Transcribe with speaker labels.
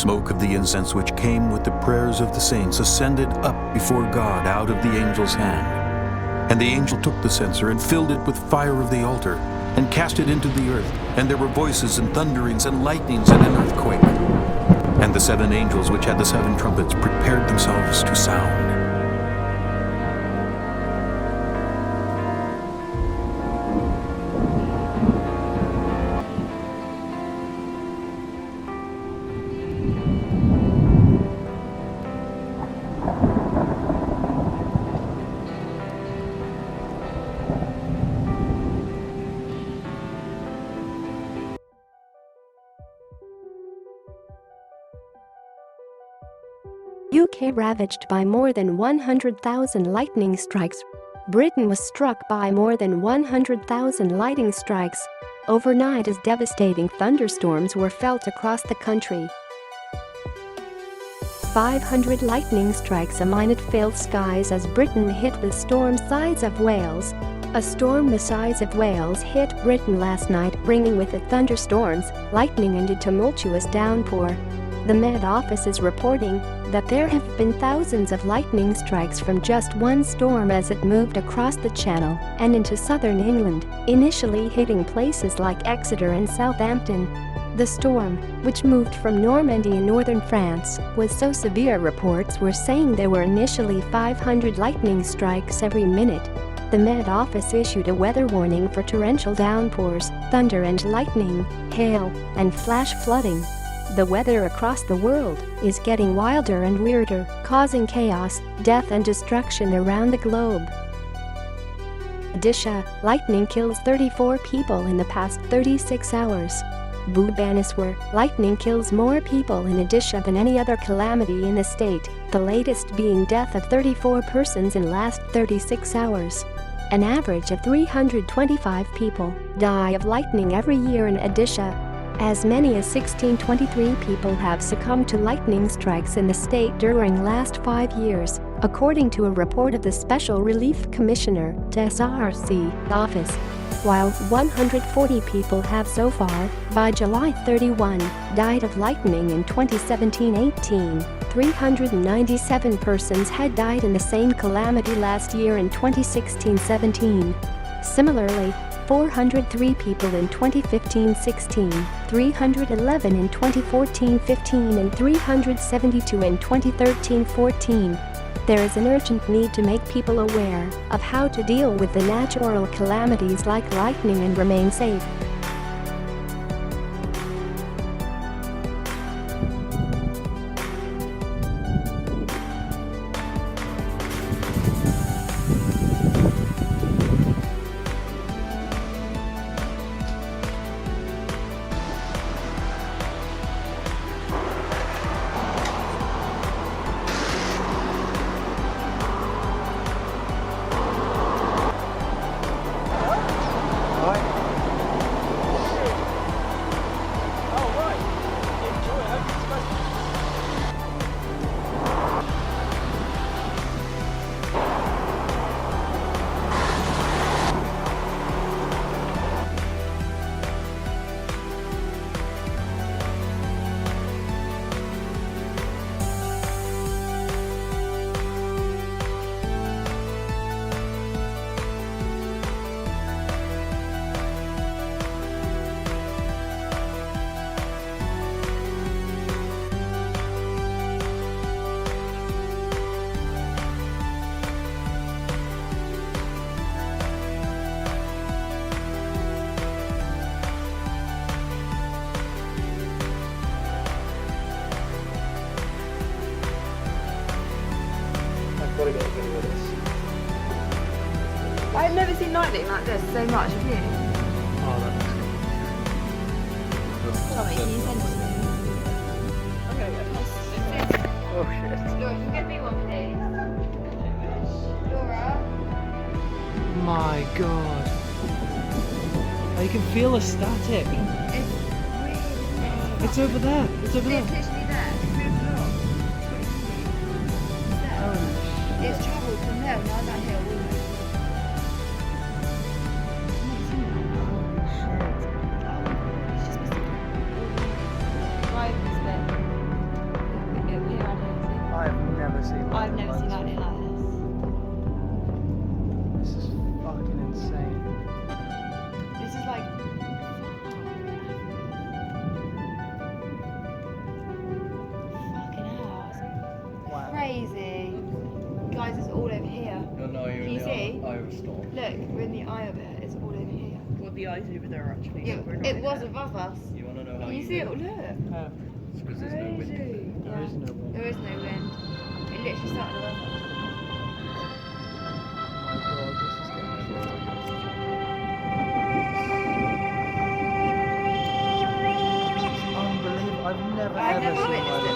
Speaker 1: smoke of the incense which came with the prayers of the saints ascended up before God out of the angel's hand. And the angel took the censer and filled it with fire of the altar, and cast it into the earth, and there were voices and thunderings and lightnings and an earthquake. And the 7 angels which had the 7 trumpets prepared themselves to sound.
Speaker 2: UK ravaged by more than 100,000 lightning strikes. Britain was struck by more than 100,000 lightning strikes overnight as devastating thunderstorms were felt across the country. 500 lightning strikes illuminated skies as Britain hit the storm size of Wales. A storm the size of Wales hit Britain last night, bringing with it thunderstorms, lightning and a tumultuous downpour. The Met Office is reporting that there have been thousands of lightning strikes from just one storm as it moved across the Channel and into southern England, initially hitting places like Exeter and Southampton. The storm, which moved from Normandy in northern France, was so severe reports were saying there were initially 500 lightning strikes every minute. The Met Office issued a weather warning for torrential downpours, thunder and lightning, hail, and flash flooding. The weather across the world is getting wilder and weirder, causing chaos, death and destruction around the globe. Odisha, lightning kills 34 people in the past 36 hours. Bhubaneswar, lightning kills more people in Odisha than any other calamity in the state, the latest being death of 34 persons in last 36 hours. An average of 325 people die of lightning every year in Odisha. As many as 1623 people have succumbed to lightning strikes in the state during last 5 years, according to a report of the Special Relief Commissioner to SRC office. While 140 people have so far, by July 31, died of lightning in 2017-18, 397 persons had died in the same calamity last year in 2016-17. Similarly, 403 people in 2015-16, 311 in 2014-15 and 372 in 2013-14. There is an urgent need to make people aware of how to deal with the natural calamities like lightning and remain safe.
Speaker 3: Gotta get a video of this.
Speaker 4: I've never seen lightning like this so much, have you?
Speaker 3: Oh, that's
Speaker 4: Tommy, can you send it to me?
Speaker 3: okay. Oh shit.
Speaker 4: Laura, can you get me one, please? Laura?
Speaker 3: My god. Oh, you can feel the static.
Speaker 4: It's really...
Speaker 3: It's over there. It's over there.
Speaker 4: It's literally there. It's really long. It's travelled from there and now that hill. Right, this bit.
Speaker 5: thunderstorm.
Speaker 4: Look, we're in the eye of it. It's all over here.
Speaker 6: Well, the eyes over there actually.
Speaker 4: Yeah,
Speaker 6: so we're not
Speaker 4: it
Speaker 6: in
Speaker 4: was
Speaker 6: there.
Speaker 4: above us.
Speaker 5: You want to know how
Speaker 4: Can you
Speaker 5: you
Speaker 4: see it?
Speaker 5: know?
Speaker 4: Look.
Speaker 3: Oh,
Speaker 5: It's because there's no wind.
Speaker 4: Crazy.
Speaker 3: there is no wind.
Speaker 4: There is no wind. It literally started above us.
Speaker 3: Oh my god, this is getting unbelievable. I've never
Speaker 4: I've
Speaker 3: ever
Speaker 4: never
Speaker 3: seen
Speaker 4: witnessed
Speaker 3: like